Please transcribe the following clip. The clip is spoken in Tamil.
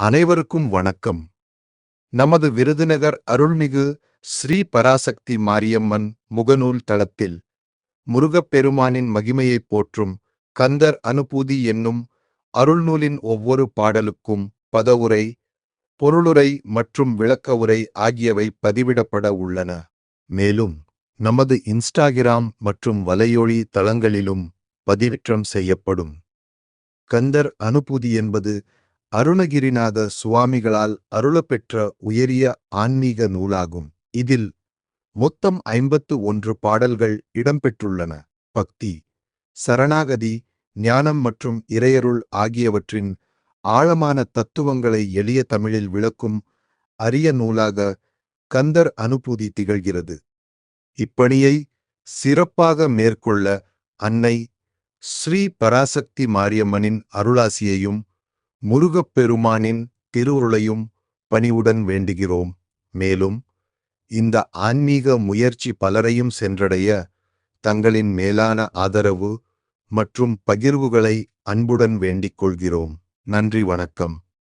அனைவருக்கும் வணக்கம். நமது விருதுநகர் அருள்மிகு ஸ்ரீ பராசக்தி மாரியம்மன் முகநூல் தளத்தில் முருகப்பெருமானின் மகிமையைப் போற்றும் கந்தர் அனுபூதி என்னும் அருள்நூலின் ஒவ்வொரு பாடலுக்கும் பதவுரை, பொருளுரை மற்றும் விளக்க உரை ஆகியவை பதிவிடப்பட உள்ளன. மேலும் நமது இன்ஸ்டாகிராம் மற்றும் வலையொலி தளங்களிலும் பதிவேற்றம் செய்யப்படும். கந்தர் அனுபூதி என்பது அருணகிரிநாத சுவாமிகளால் அருளப்பெற்ற உயரிய ஆன்மீக நூலாகும். இதில் மொத்தம் 51 பாடல்கள் இடம்பெற்றுள்ளன. பக்தி, சரணாகதி, ஞானம் மற்றும் இறையருள் ஆகியவற்றின் ஆழமான தத்துவங்களை எளிய தமிழில் விளக்கும் அரிய நூலாக கந்தர் அனுபூதி திகழ்கிறது. இப்பணியை சிறப்பாக மேற்கொள்ள அன்னை ஸ்ரீ பராசக்தி மாரியம்மனின் அருளாசியையும் முருகப்பெருமானின் திருவுருளையும் பணிவுடன் வேண்டுகிறோம். மேலும் இந்த ஆன்மீக முயற்சி பலரையும் சென்றடைய தங்களின் மேலான ஆதரவு மற்றும் பகிர்வுகளை அன்புடன் வேண்டிக் கொள்கிறோம். நன்றி, வணக்கம்.